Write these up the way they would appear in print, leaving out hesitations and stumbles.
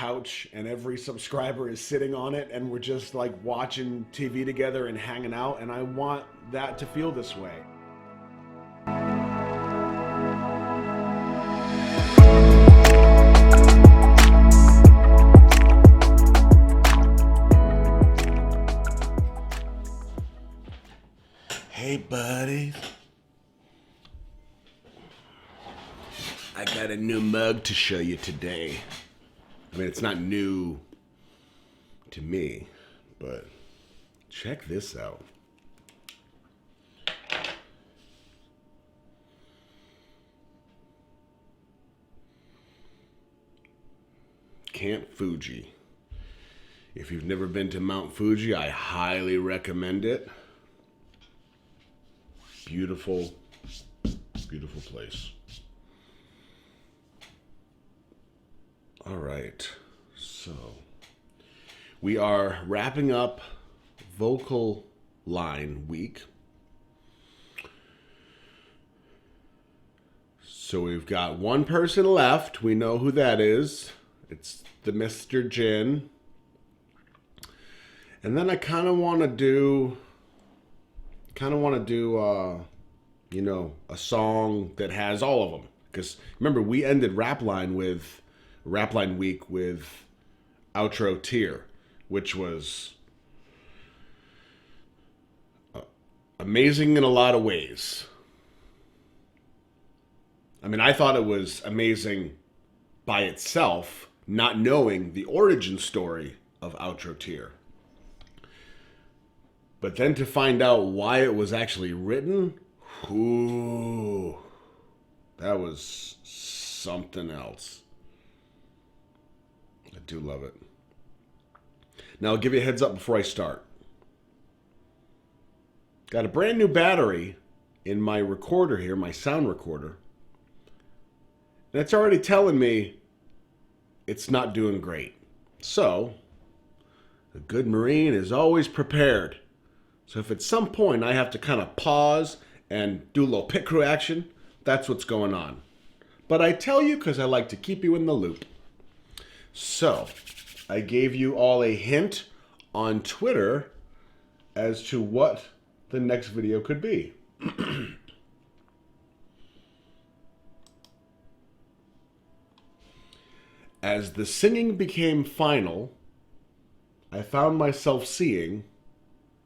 couch and every subscriber is sitting on it and we're just like watching TV together and hanging out, and I want that to feel this way. Hey buddies, I got a new mug to show you today. I mean, it's not new to me, but check this out. Camp Fuji. If you've never been to Mount Fuji, I highly recommend it. Beautiful, beautiful place. All right, so we are wrapping up Vocal Line Week. So we've got one person left. We know who that is. It's the Mr. Jin. And then I kind of want to do, you know, a song that has all of them. Because remember, we ended Rapline Week with Outro Tear, which was amazing in a lot of ways. I mean, I thought it was amazing by itself, not knowing the origin story of Outro Tear. But then to find out why it was actually written, ooh, that was something else. I do love it. Now, I'll give you a heads up before I start. Got a brand new battery in my recorder here, my sound recorder. And it's already telling me it's not doing great. So, a good Marine is always prepared. So if at some point I have to kind of pause and do a little pit crew action, that's what's going on. But I tell you because I like to keep you in the loop. So, I gave you all a hint on Twitter as to what the next video could be. As the singing became final, I found myself seeing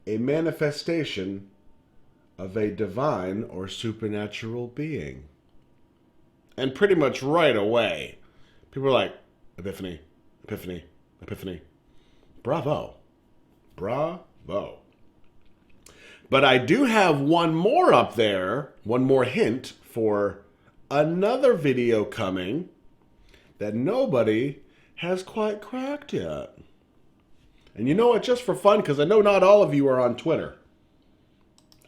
a manifestation of a divine or supernatural being. And pretty much right away, people are like, Epiphany, Epiphany, Epiphany. Bravo. Bravo. But I do have one more up there, one more hint for another video coming that nobody has quite cracked yet. And you know what, just for fun, because I know not all of you are on Twitter.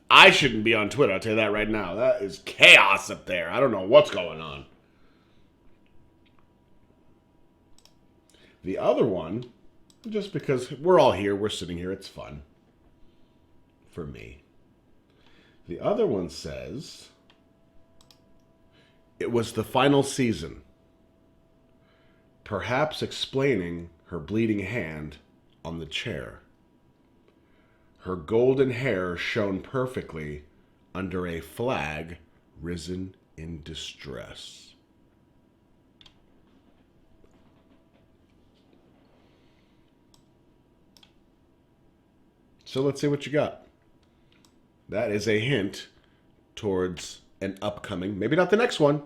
I shouldn't be on Twitter, I'll tell you that right now. That is chaos up there. I don't know what's going on. The other one, just because we're all here, we're sitting here, it's fun. For me. The other one says, it was the final season. Perhaps explaining her bleeding hand on the chair. Her golden hair shone perfectly under a flag risen in distress. So let's see what you got. That is a hint towards an upcoming, maybe not the next one,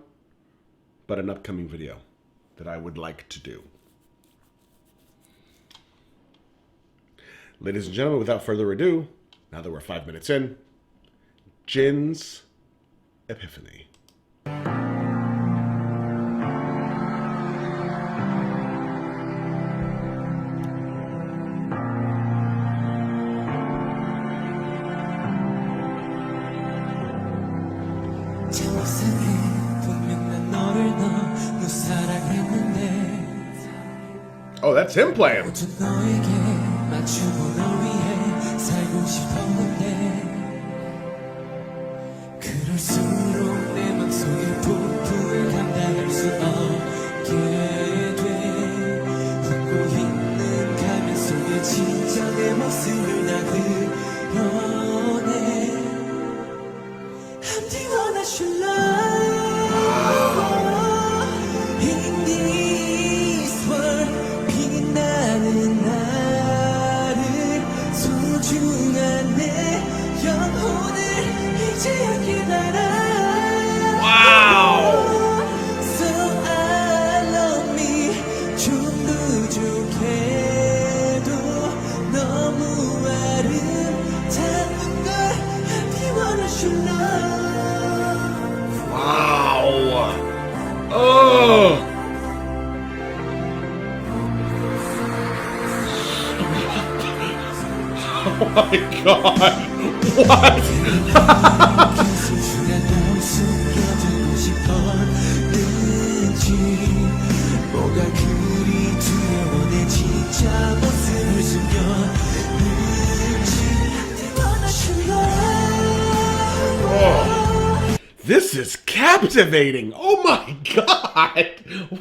but an upcoming video that I would like to do. Ladies and gentlemen, without further ado, now that we're 5 minutes in, Jin's Epiphany. Oh, that's him playing. 부족해도 너무 아름다운 걸 I wanna show love. Wow. Oh. Oh my god. What? 소중한 널 숨겨두고 싶었는지 뭐가 그리 두려워 내 진짜 모습을 숨겼는지 I wanna show love. This is captivating. Oh my god.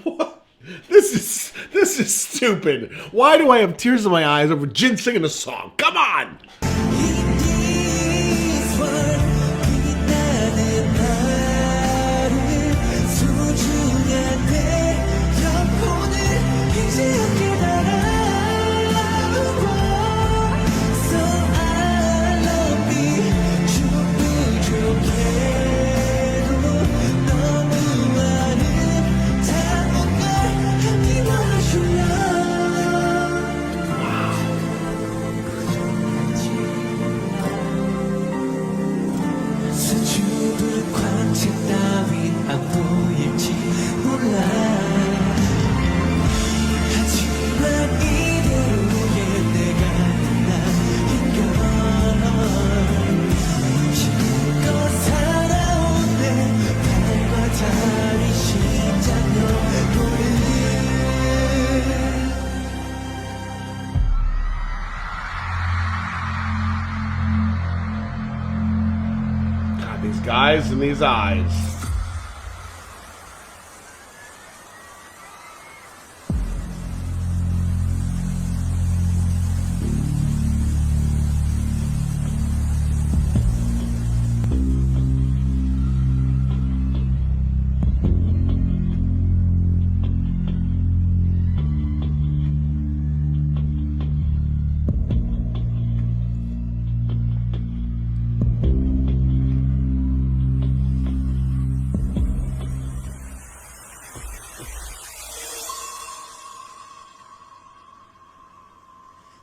What? This is stupid. Why do I have tears in my eyes over Jin singing a song? Come on. 수줍은 광채 따윈 안 보일지 몰라 하지만 이대로의 내가 나인 걸 힘껏 살아온 내 발과 다리 심장 너머를 God, these guys and these eyes.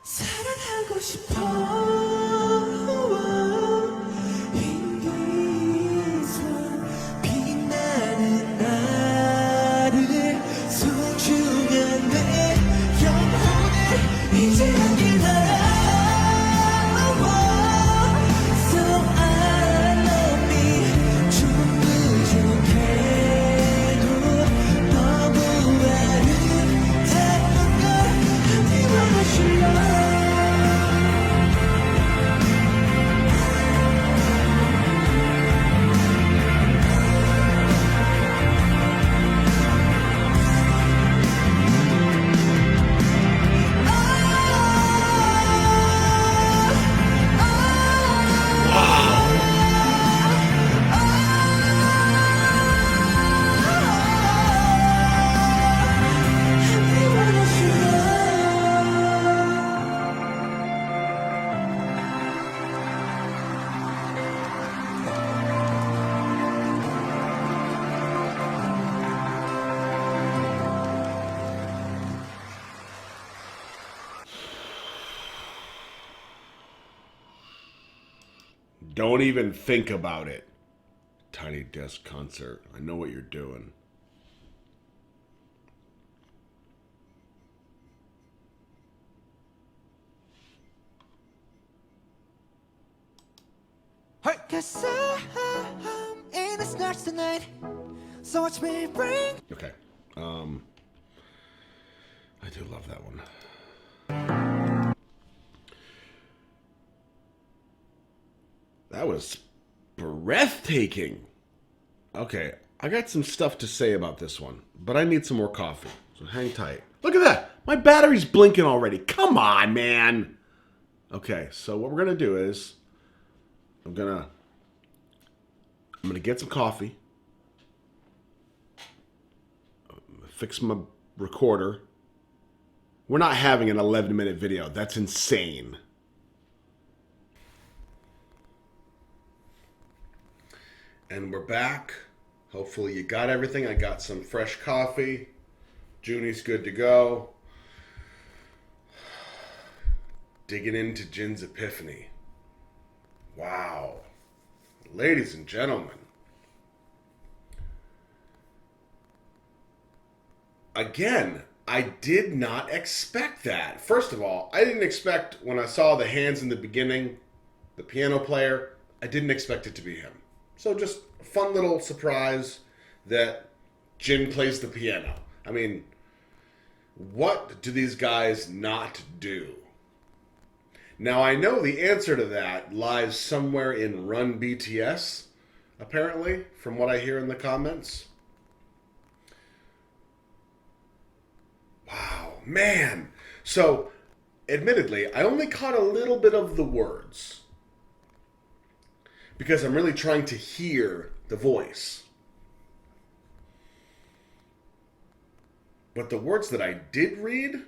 사랑하고 싶어 흰기선 빛나는 나를 소중한 내 영혼을 이제 함께 날아와 So I love me 좀 부족해도 너무 아름다운 걸 I wanna show love. Don't even think about it. Tiny Desk Concert. I know what you're doing. Cause I'm in the stars tonight. So watch me bring. Okay. I do love that one. That was breathtaking. Okay, I got some stuff to say about this one, but I need some more coffee, so hang tight. Look at that! My battery's blinking already. Come on, man! Okay, so what we're gonna do is I'm gonna get some coffee, fix my recorder. We're not having an 11-minute video. That's insane. And we're back. Hopefully you got everything. I got some fresh coffee. Junie's good to go. Digging into Jin's epiphany. Wow. Ladies and gentlemen. Again, I did not expect that. First of all, I didn't expect when I saw the hands in the beginning, the piano player, I didn't expect it to be him. So just a fun little surprise that Jin plays the piano. I mean, what do these guys not do? Now, I know the answer to that lies somewhere in Run BTS, apparently, from what I hear in the comments. Wow, man. So, admittedly, I only caught a little bit of the words because I'm really trying to hear the voice. But the words that I did read,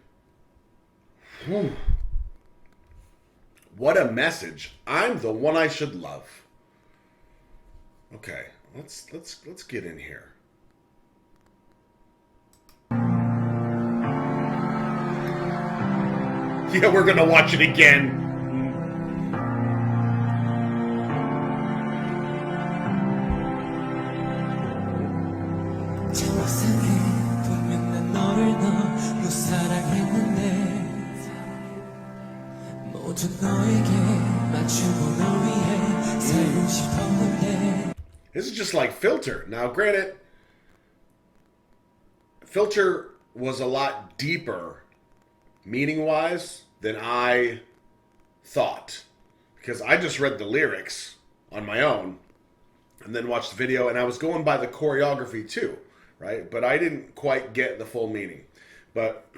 what a message. I'm the one I should love. Okay, let's get in here. Yeah, we're gonna watch it again. This is just like Filter. Now, granted, Filter was a lot deeper meaning-wise than I thought. Because I just read the lyrics on my own and then watched the video, and I was going by the choreography too, right? But I didn't quite get the full meaning. But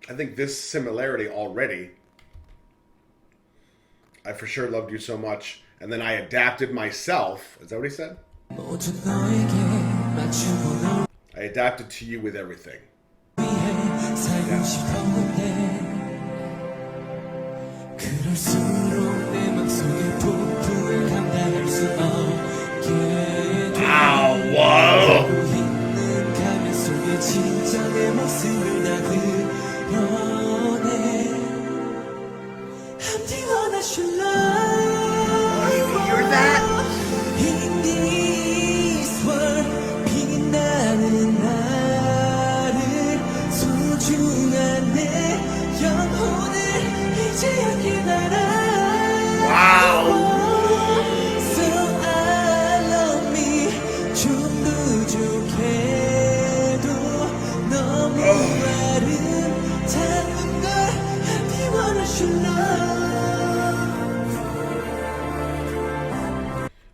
I think this similarity already, I for sure loved you so much, and then I adapted myself. Is that what he said? I adapted to you with everything. Wow, whoa! You hear that?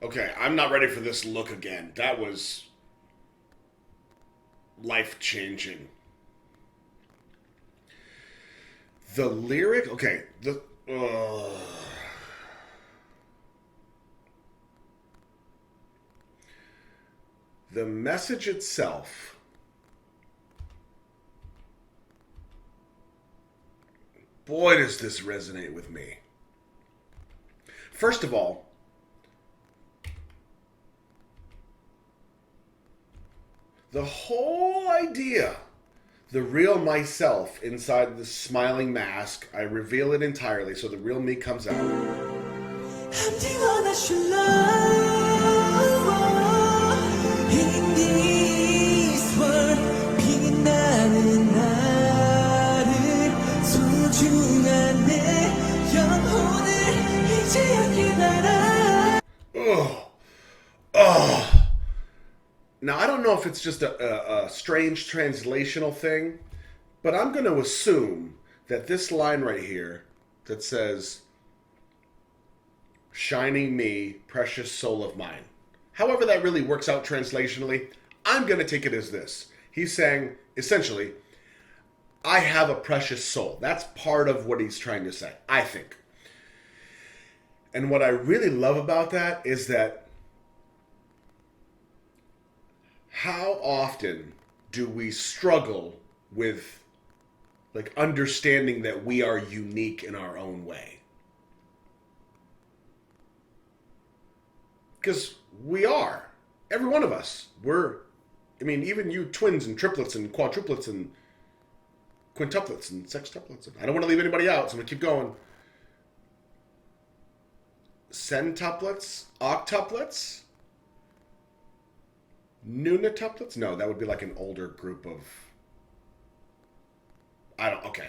Okay, I'm not ready for this look again. That was life-changing. The lyric, okay, the message itself, boy, does this resonate with me. First of all, the whole idea, the real myself inside the smiling mask, I reveal it entirely so the real me comes out. Oh, oh. Now, I don't know if it's just a strange translational thing, but I'm going to assume that this line right here that says, "Shining me, precious soul of mine," however that really works out translationally, I'm going to take it as this. He's saying, essentially, I have a precious soul. That's part of what he's trying to say, I think. And what I really love about that is that how often do we struggle with like understanding that we are unique in our own way? Because we are. Every one of us. Even you twins and triplets and quadruplets and quintuplets and sextuplets. I don't want to leave anybody out, so I'm going to keep going. Centuplets, octuplets, nunatuplets. No, that would be like an older group of. Okay.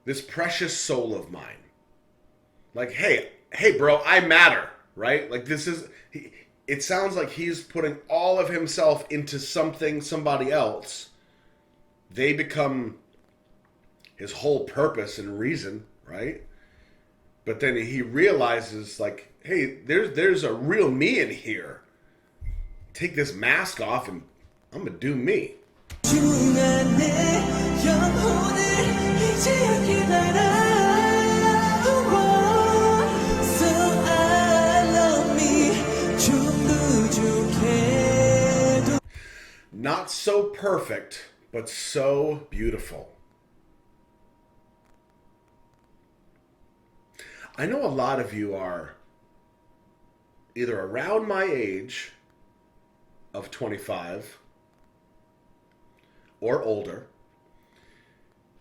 This precious soul of mine. Like, hey, bro, I matter, right? Like, this is. It sounds like he's putting all of himself into somebody else. They become his whole purpose and reason, right? But then he realizes, like, hey, there's a real me in here. Take this mask off and I'm gonna do me. Not so perfect, but so beautiful. I know a lot of you are either around my age of 25 or older.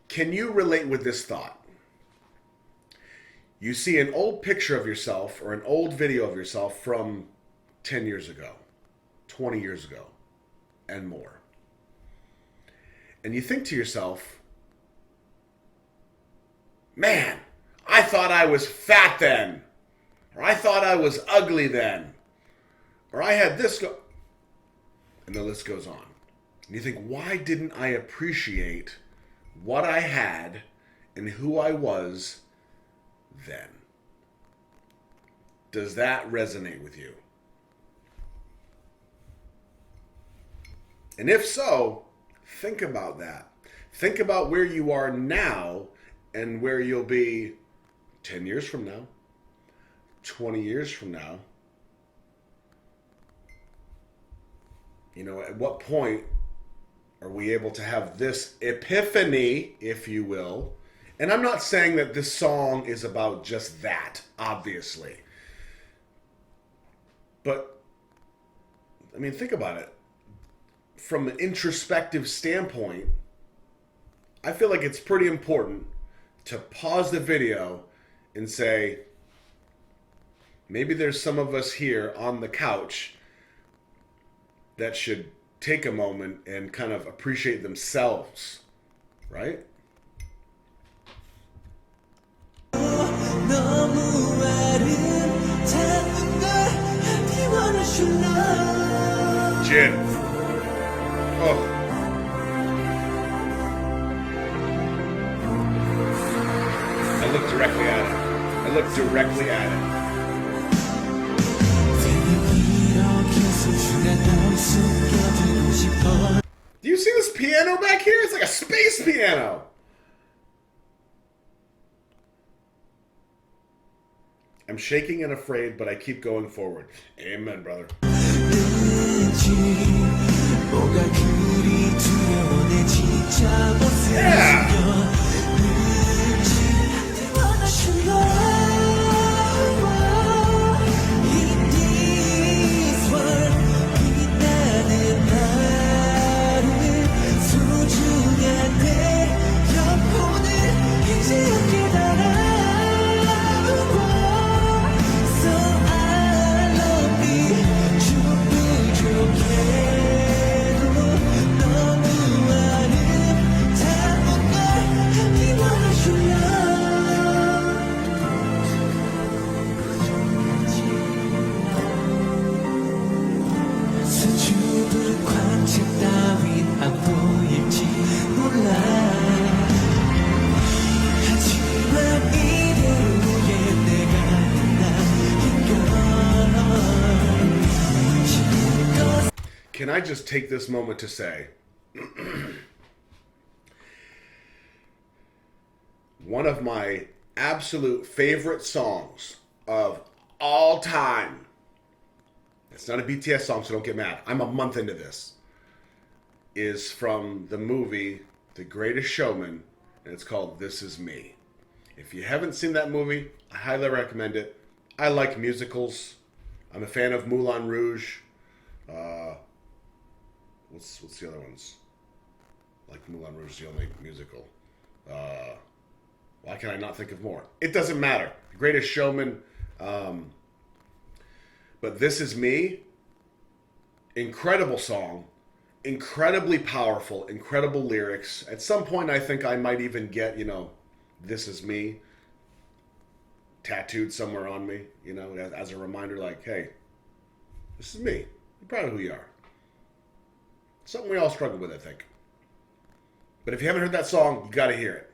Can you relate with this thought? You see an old picture of yourself or an old video of yourself from 10 years ago, 20 years ago, and more. And you think to yourself, man, I thought I was fat then, or I thought I was ugly then, or I had this go, and the list goes on. And you think, why didn't I appreciate what I had and who I was then? Does that resonate with you? And if so, think about that. Think about where you are now and where you'll be 10 years from now, 20 years from now. You know, at what point are we able to have this epiphany, if you will? And I'm not saying that this song is about just that, obviously. But, I mean, think about it. From an introspective standpoint, I feel like it's pretty important to pause the video and say, maybe there's some of us here on the couch that should take a moment and kind of appreciate themselves, right? Jin. Oh. I look directly at it. I look directly at it. Do you see this piano back here? It's like a space piano. I'm shaking and afraid, but I keep going forward. Amen, brother. Yeah. Can I just take this moment to say, one of my absolute favorite songs of all time, it's not a BTS song, so don't get mad, I'm a month into this, is from the movie The Greatest Showman, and it's called This Is Me. If you haven't seen that movie, I highly recommend it. I like musicals. I'm a fan of Moulin Rouge. what's the other ones? Like Moulin Rouge is the only musical. Why can I not think of more? It doesn't matter. Greatest Showman. But This Is Me, incredible song, incredibly powerful, incredible lyrics. At some point, I think I might even get, This Is Me tattooed somewhere on me, as a reminder, like, hey, this is me. I'm proud of who you are. Something we all struggle with, I think. But if you haven't heard that song, you got to hear it.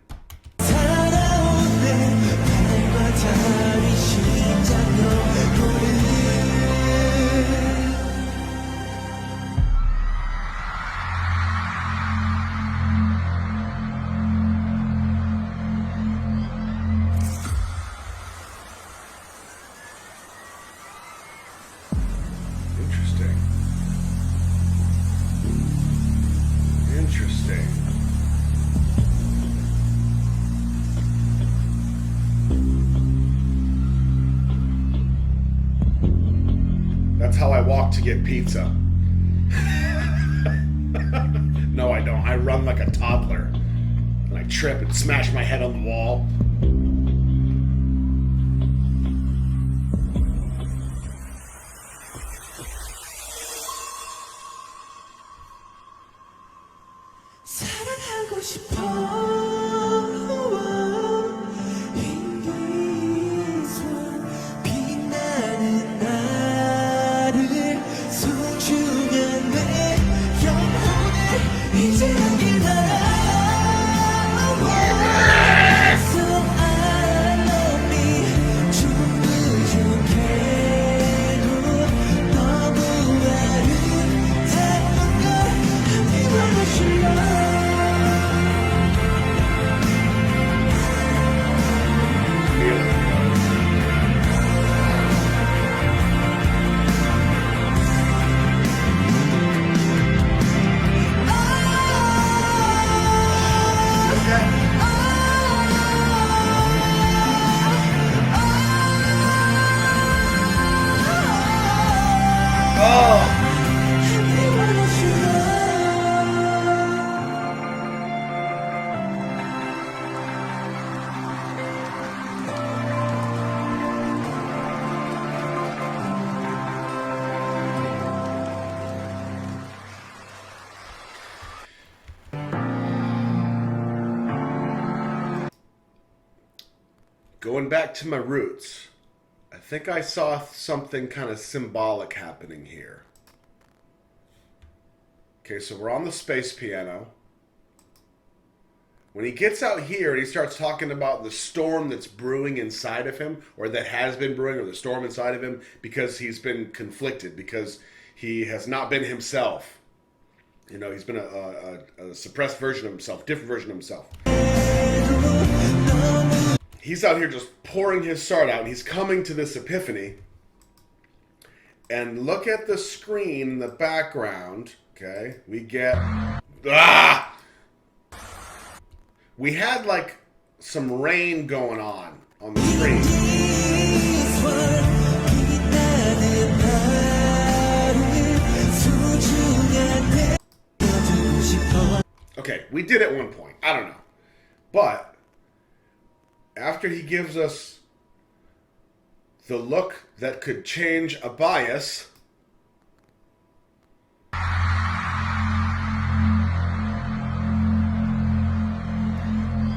Interesting. That's how I walk to get pizza. No, I don't. I run like a toddler. And I trip and smash my head on the wall. 사랑하고 싶어. 빛나는 나를 소중한 내 영혼을 이제 여기 날아. So I love me 좀 부족해도 너무 아름다운 걸 미워하고 싶어. Going back to my roots, I think I saw something kind of symbolic happening here. Okay, so we're on the space piano. When he gets out here and he starts talking about the storm that's brewing inside of him, or that has been brewing, or the storm inside of him, because he's been conflicted, because he has not been himself. He's been a suppressed version of himself, different version of himself. He's out here just pouring his heart out, and he's coming to this epiphany. And look at the screen in the background. Okay, we get... We had like some rain going on the screen. Okay, we did at one point. I don't know. But after he gives us the look that could change a bias,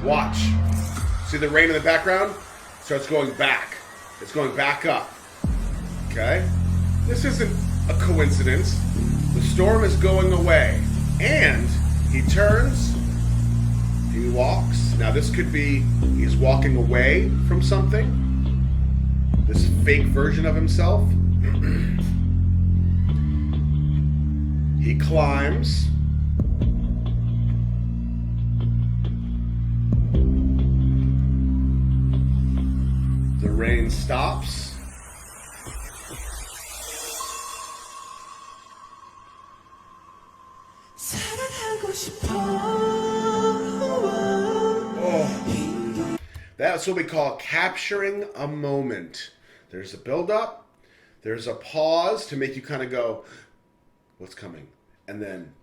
watch. See the rain in the background? Starts going back. It's going back up. Okay? This isn't a coincidence. The storm is going away. And he turns. He walks. Now this could be he's walking away from something. This fake version of himself. He climbs. The rain stops. Oh. That's what we call capturing a moment. There's a build-up. There's a pause to make you kind of go, what's coming? And then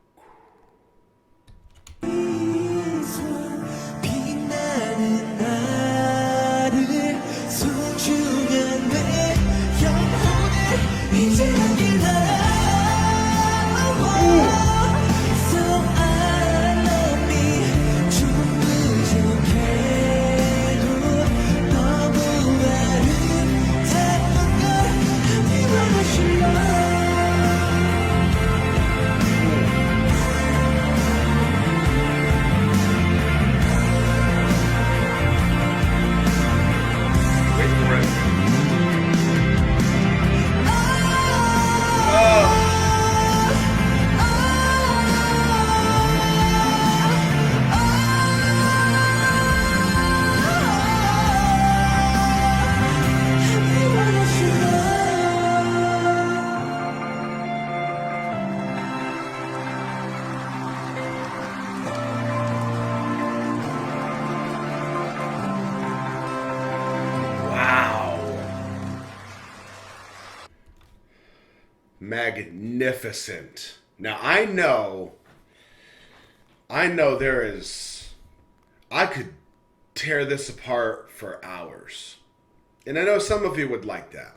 magnificent. Now I know there is, I could tear this apart for hours. And I know some of you would like that.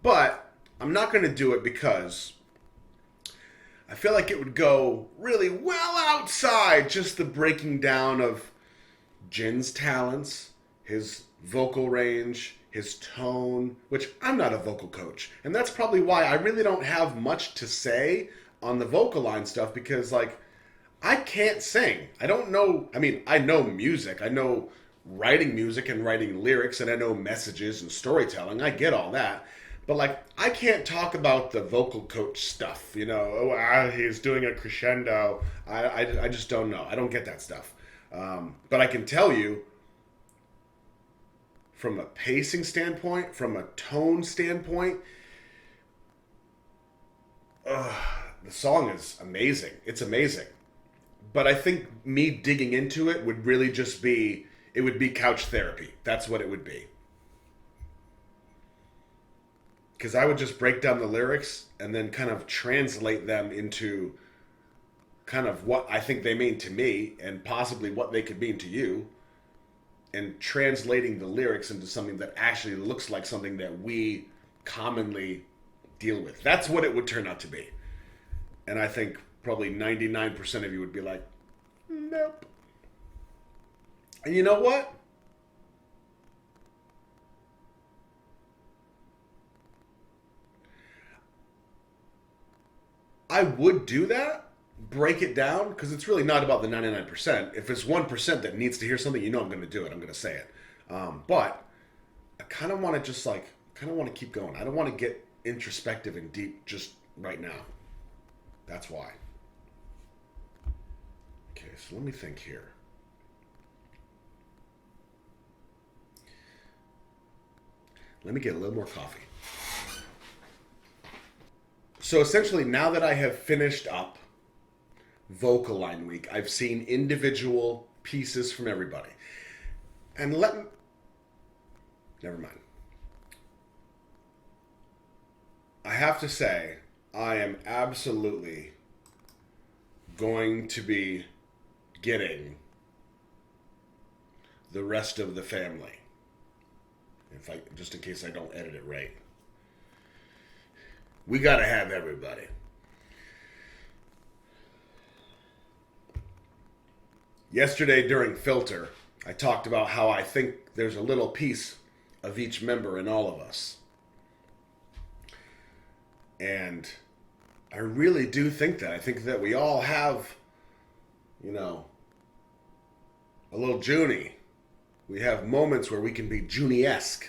But I'm not going to do it because I feel like it would go really well outside just the breaking down of Jin's talents, his vocal range, his tone, which I'm not a vocal coach. And that's probably why I really don't have much to say on the vocal line stuff because, like, I can't sing. I don't know. I mean, I know music. I know writing music and writing lyrics, and I know messages and storytelling. I get all that. But, like, I can't talk about the vocal coach stuff. You know, he's doing a crescendo. I just don't know. I don't get that stuff. But I can tell you, from a pacing standpoint, from a tone standpoint, the song is amazing. It's amazing. But I think me digging into it would really just be, it would be couch therapy. That's what it would be. Because I would just break down the lyrics and then kind of translate them into kind of what I think they mean to me and possibly what they could mean to you. And translating the lyrics into something that actually looks like something that we commonly deal with. That's what it would turn out to be. And I think probably 99% of you would be like, nope. And you know what? I would do that, break it down, because it's really not about the 99%. If it's 1% that needs to hear something, you know I'm going to do it. I'm going to say it. But I kind of want to just like, kind of want to keep going. I don't want to get introspective and deep just right now. That's why. Okay, so let me think here. Let me get a little more coffee. So essentially, now that I have finished up Vocal Line Week, I've seen individual pieces from everybody. And never mind. I have to say, I am absolutely going to be getting the rest of the family. Just in case I don't edit it right. We gotta have everybody. Yesterday during Filter, I talked about how I think there's a little piece of each member in all of us. And I really do think that. I think that we all have, you know, a little Junie. We have moments where we can be Junie-esque.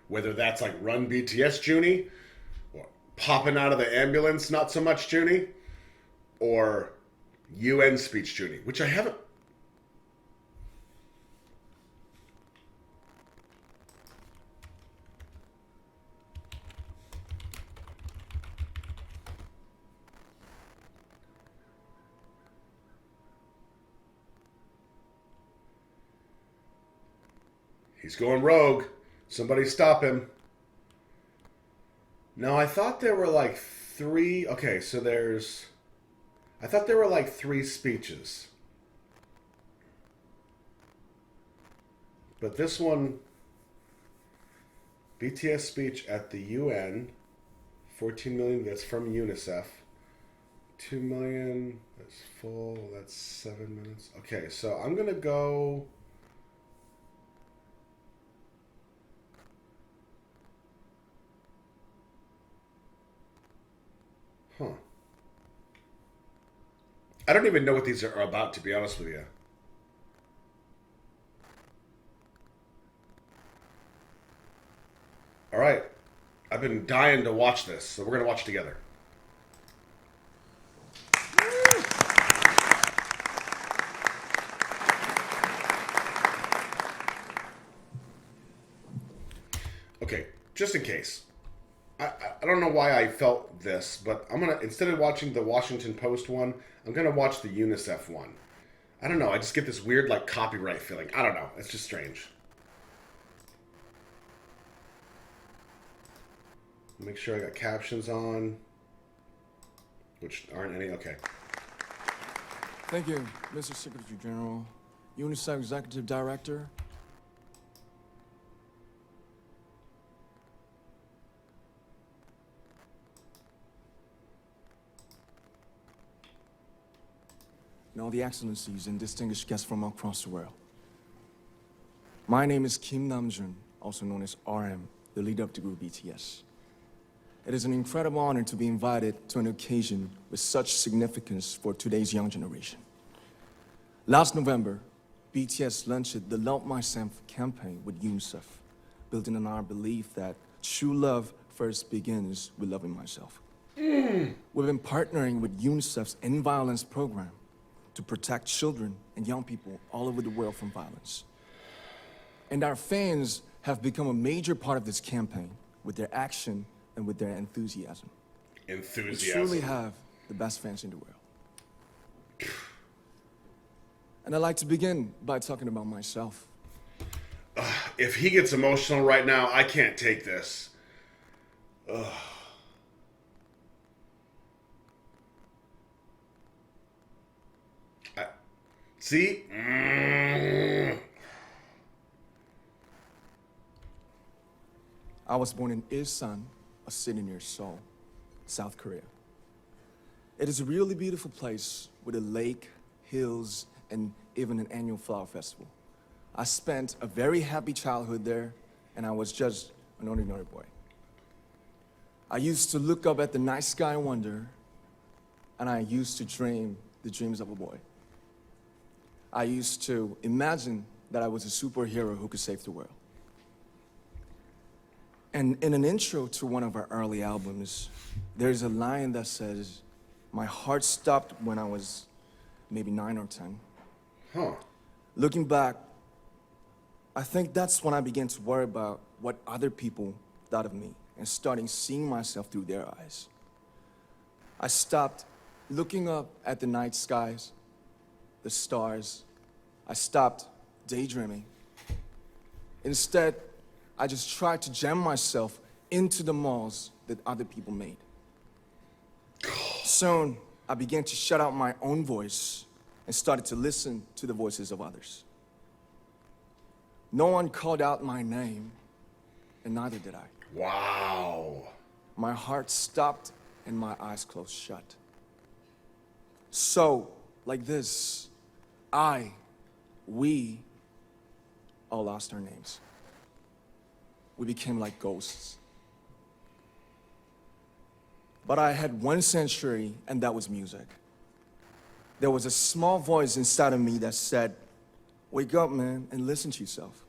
Whether that's like Run BTS Junie, or popping out of the ambulance, not so much Junie, or UN speech Junie, which I haven't. He's going rogue. Somebody stop him. No, I thought there were like three. Okay, so I thought there were like three speeches. But this one, BTS speech at the UN, 14 million, that's from UNICEF. 2 million, that's full, that's 7 minutes. Okay, so I'm going to go. Huh. I don't even know what these are about, to be honest with you. All right. I've been dying to watch this, so we're going to watch together. Okay, just in case. I don't know why I felt this, but I'm going to, instead of watching the Washington Post one, I'm going to watch the UNICEF one. I don't know, I just get this weird, like, copyright feeling. I don't know, it's just strange. Make sure I got captions on. which aren't any. Okay. Thank you, Mr. Secretary General, UNICEF Executive Director. And all the excellencies and distinguished guests from across the world. My name is Kim Namjoon, also known as RM, the leader of the group BTS. It is an incredible honor to be invited to an occasion with such significance for today's young generation. Last November, BTS launched the Love Myself campaign with UNICEF, building on our belief that true love first begins with loving myself. We've been partnering with UNICEF's End Violence program to protect children and young people all over the world from violence. And our fans have become a major part of this campaign with their action and with their enthusiasm. We truly have the best fans in the world. And I'd like to begin by talking about myself. If he gets emotional right now, I can't take this. See? I was born in Ilsan, a city near Seoul, South Korea. It is a really beautiful place with a lake, hills, and even an annual flower festival. I spent a very happy childhood there, and I was just an ordinary boy. I used to look up at the night sky and wonder, and I used to dream the dreams of a boy. I used to imagine that I was a superhero who could save the world. And in an intro to one of our early albums, there's a line that says, "My heart stopped when I was maybe 9 or 10. Huh. Looking back, I think that's when I began to worry about what other people thought of me and starting seeing myself through their eyes. I stopped looking up at the night skies, the stars. I stopped daydreaming. Instead, I just tried to jam myself into the malls that other people made. Soon, I began to shut out my own voice and started to listen to the voices of others. No one called out my name, and neither did I. Wow. My heart stopped and my eyes closed shut. So, like this, we all lost our names. We became like ghosts. But I had one sanctuary, and that was music. There was a small voice inside of me that said, "Wake up, man, and listen to yourself."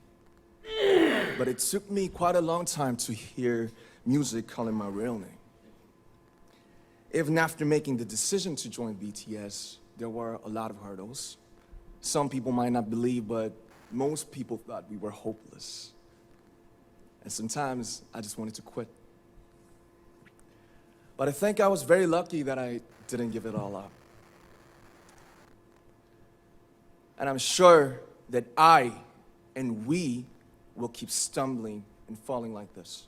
But it took me quite a long time to hear music calling my real name. Even after making the decision to join BTS, there were a lot of hurdles. Some people might not believe, but most people thought we were hopeless. And sometimes I just wanted to quit. But I think I was very lucky that I didn't give it all up. And I'm sure that I and we will keep stumbling and falling like this.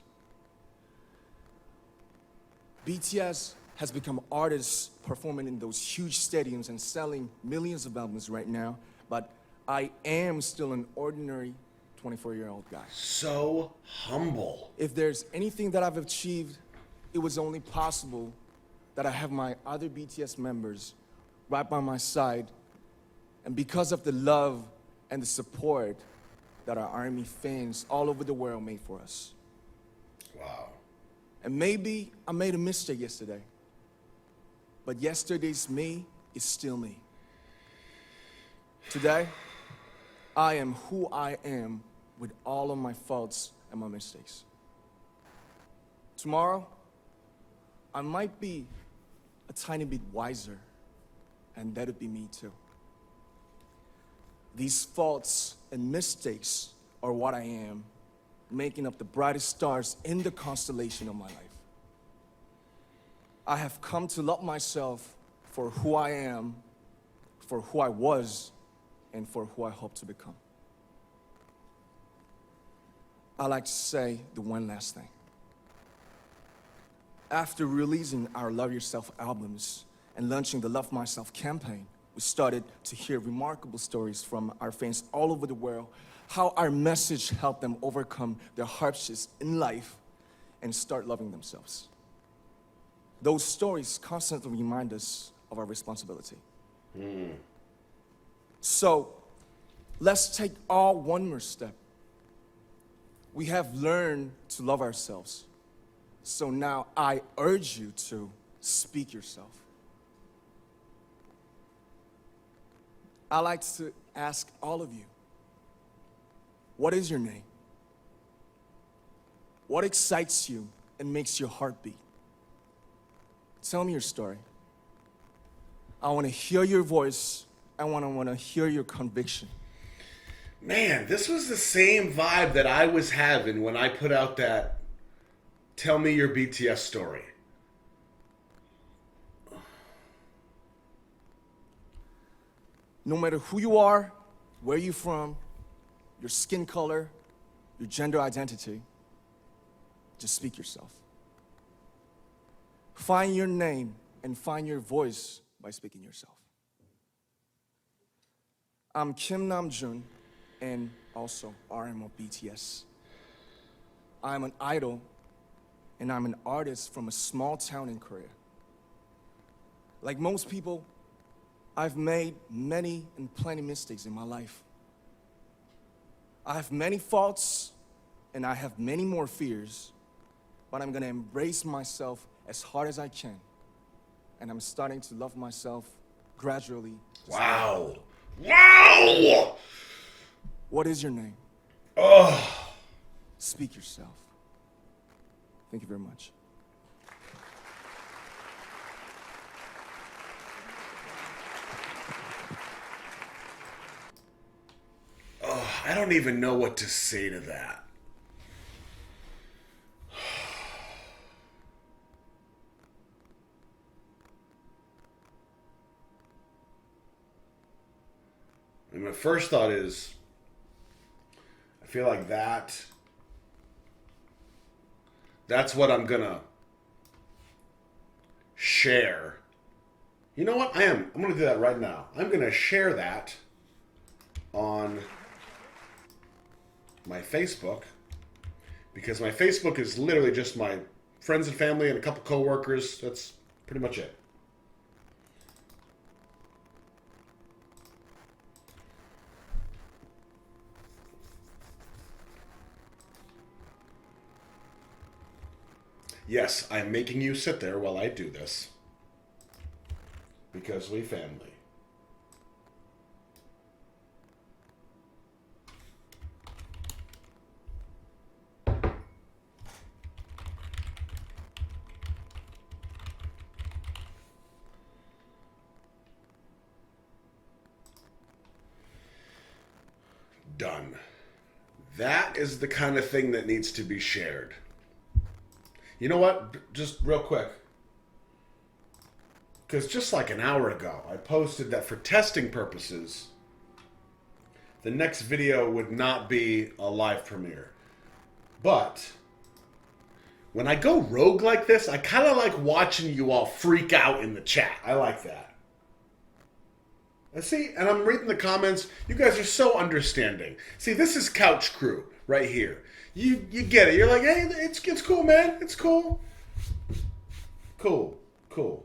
BTS has become artists performing in those huge stadiums and selling millions of albums right now, but I am still an ordinary 24-year-old guy. So humble. If there's anything that I've achieved, it was only possible that I have my other BTS members right by my side, and because of the love and the support that our ARMY fans all over the world made for us. Wow. And maybe I made a mistake yesterday, but yesterday's me is still me. Today, I am who I am with all of my faults and my mistakes. Tomorrow, I might be a tiny bit wiser, and that'd be me too. These faults and mistakes are what I am, making up the brightest stars in the constellation of my life. I have come to love myself for who I am, for who I was, and for who I hope to become. I'd like to say the one last thing. After releasing our Love Yourself albums, and launching the Love Myself campaign, we started to hear remarkable stories from our fans all over the world, how our message helped them overcome their hardships in life and start loving themselves. Those stories constantly remind us of our responsibility. So, let's take all one more step. We have learned to love ourselves. So now I urge you to speak yourself. I like to ask all of you, what is your name? What excites you and makes your heart beat? Tell me your story. I want to hear your voice. I want to hear your conviction. Man, this was the same vibe that I was having when I put out that Tell Me Your BTS Story. No matter who you are, where you're from, your skin color, your gender identity, just speak yourself. Find your name and find your voice by speaking yourself. I'm Kim Namjoon, and also RM of BTS. I'm an idol, and I'm an artist from a small town in Korea. Like most people, I've made many and plenty mistakes in my life. I have many faults, and I have many more fears, but I'm gonna embrace myself as hard as I can, and I'm starting to love myself gradually. Wow. Wow! What is your name? Oh. Speak yourself. Thank you very much. Oh, I don't even know what to say to that. And my first thought is, I feel like that's what I'm gonna share. You know what? I'm gonna do that right now. I'm gonna share that on my Facebook, because my Facebook is literally just my friends and family and a couple coworkers. That's pretty much it. Yes, I'm making you sit there while I do this, because we family. Done. That is the kind of thing that needs to be shared. You know what? Just real quick. Because just like an hour ago, I posted that for testing purposes, the next video would not be a live premiere. But when I go rogue like this, I kind of like watching you all freak out in the chat. I like that. And see, and I'm reading the comments. You guys are so understanding. See, this is Couch Crew right here. You get it. You're like, hey, it's cool, man. It's cool. Cool. So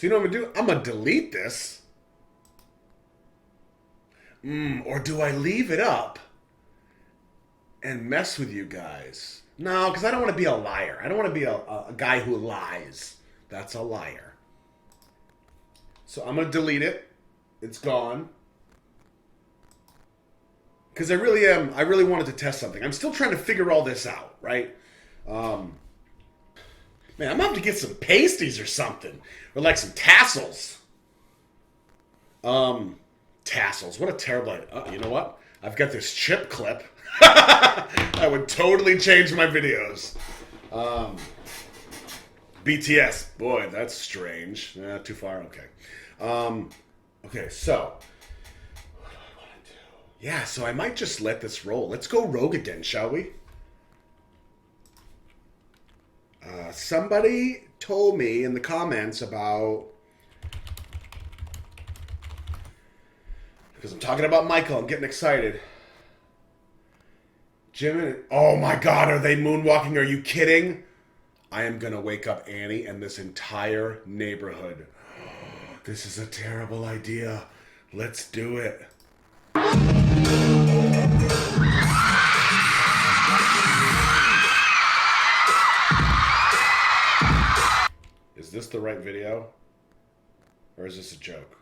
you know what I'm gonna do? I'm gonna delete this. Or do I leave it up and mess with you guys? No, because I don't want to be a liar. I don't want to be a guy who lies. That's a liar. So I'm gonna delete it. It's gone. Because I really wanted to test something. I'm still trying to figure all this out, right? Man, I'm gonna have to get some pasties or something. Or like some tassels. Tassels. What a terrible idea. You know what? I've got this chip clip. That would totally change my videos. BTS. Boy, that's strange. Too far? Okay. Okay, so what do I want to do? Yeah, so I might just let this roll. Let's go rogue again, shall we? Somebody told me in the comments about Because I'm talking about Michael. I'm getting excited. Jim and... Oh my God, are they moonwalking? Are you kidding? I am going to wake up Annie and this entire neighborhood. This is a terrible idea. Let's do it. Is this the right video? Or is this a joke?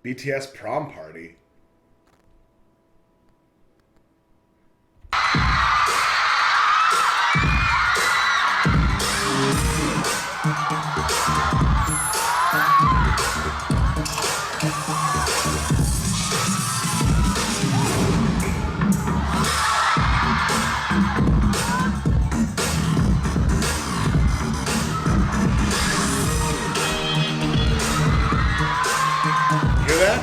BTS prom party? Hear that?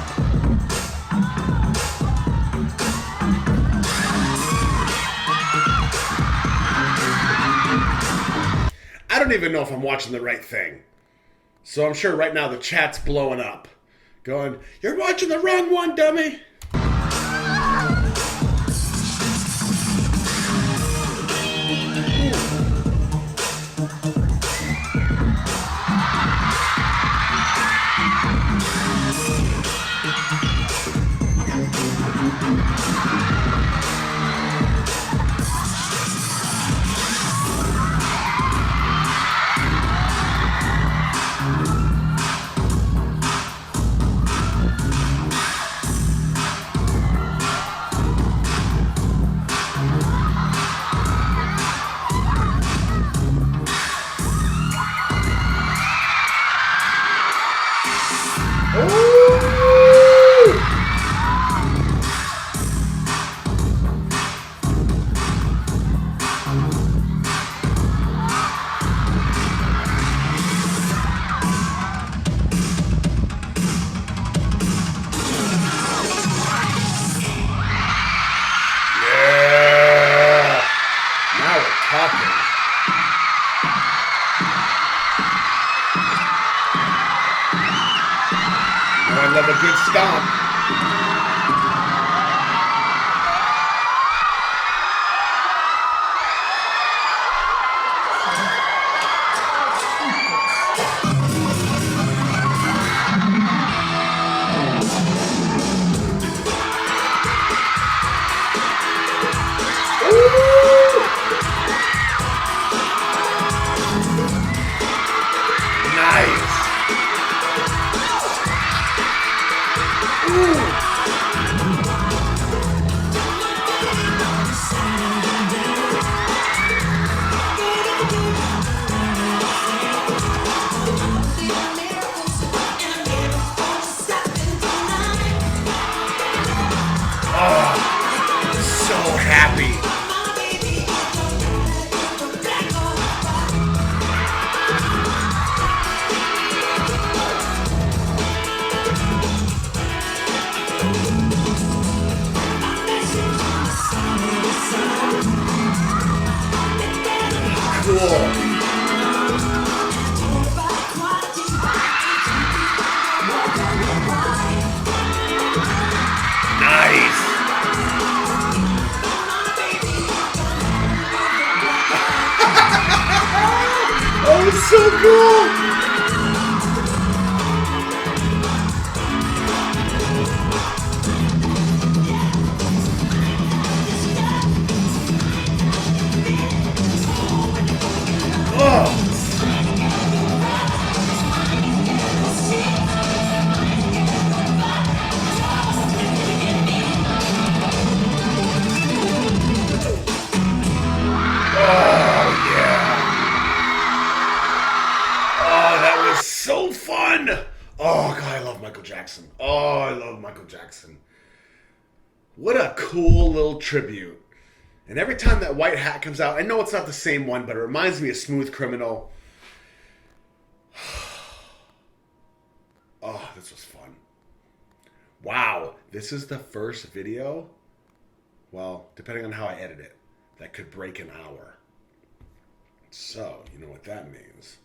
I don't even know if I'm watching the right thing. So I'm sure right now the chat's blowing up. Going, you're watching the wrong one, dummy! I love a good stomp. Nice. So happy. Cool. Nice. Oh, it's so cool. Oh. So fun! Oh, God, I love Michael Jackson. Oh, I love Michael Jackson. What a cool little tribute. And every time that white hat comes out, I know it's not the same one, but it reminds me of Smooth Criminal. Oh, this was fun. Wow, this is the first video, well, depending on how I edit it, that could break an hour. So, you know what that means.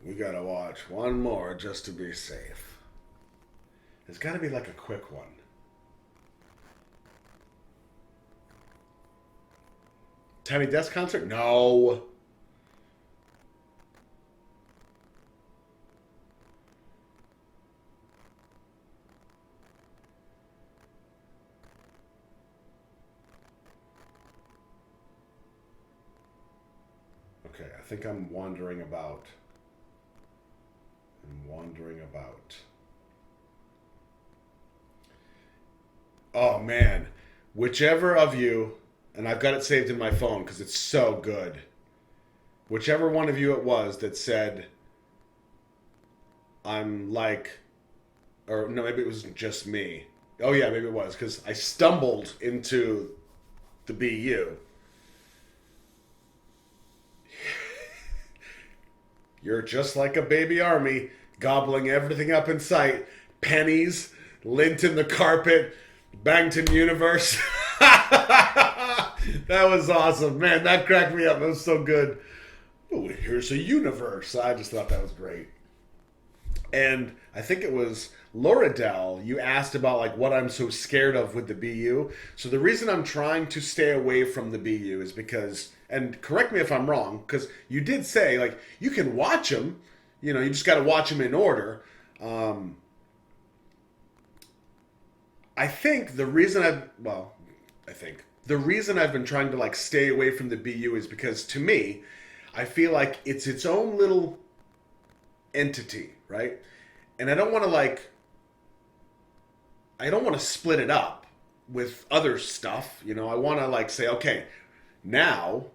We gotta watch one more just to be safe. It's gotta be like a quick one. Tiny Desk concert? No. Okay, I think I'm wandering about. I'm wandering about. Oh man, whichever of you, and I've got it saved in my phone because it's so good. Whichever one of you it was that said, I'm like, or no, maybe it was just me. Oh yeah, maybe it was because I stumbled into the BU. You're just like a baby army, gobbling everything up in sight. Pennies, lint in the carpet, Bangtan Universe. That was awesome. Man, that cracked me up. That was so good. Oh, here's a universe. I just thought that was great. And I think it was Laura Dell, you asked about like what I'm so scared of with the BU. So the reason I'm trying to stay away from the BU is because, and correct me if I'm wrong, because you did say like you can watch them, you know, you just got to watch them in order. I think the reason the reason I've been trying to like stay away from the BU is because to me, I feel like it's its own little entity, right? And I don't want to split it up with other stuff, you know. I want to like say, okay, now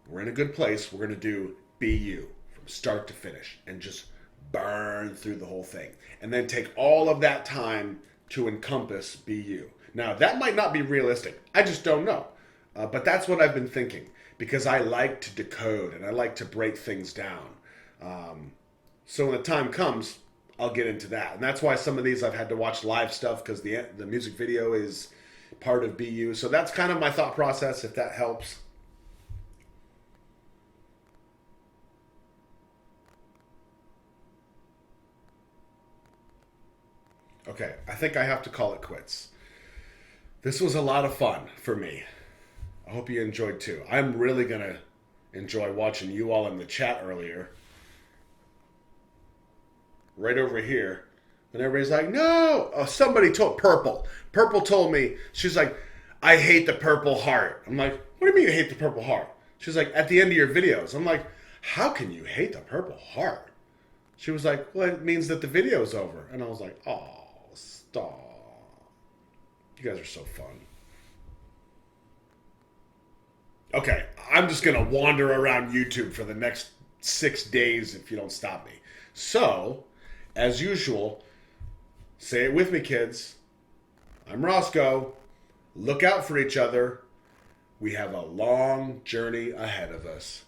we're in a good place. We're going to do BU from start to finish and just burn through the whole thing. And then take all of that time to encompass BU. Now, that might not be realistic. I just don't know. But that's what I've been thinking because I like to decode and I like to break things down. So when the time comes, I'll get into that. And that's why some of these I've had to watch live stuff because the music video is part of BU. So that's kind of my thought process, if that helps. Okay, I think I have to call it quits. This was a lot of fun for me. I hope you enjoyed too. I'm really going to enjoy watching you all in the chat earlier. Right over here. And everybody's like, no! Oh, somebody told Purple. Purple told me, she's like, I hate the Purple Heart. I'm like, what do you mean you hate the Purple Heart? She's like, at the end of your videos. I'm like, how can you hate the Purple Heart? She was like, well, it means that the video's over. And I was like, oh, stop. You guys are so fun. Okay, I'm just going to wander around YouTube for the next 6 days if you don't stop me. So, as usual, say it with me, kids. I'm Roscoe. Look out for each other. We have a long journey ahead of us.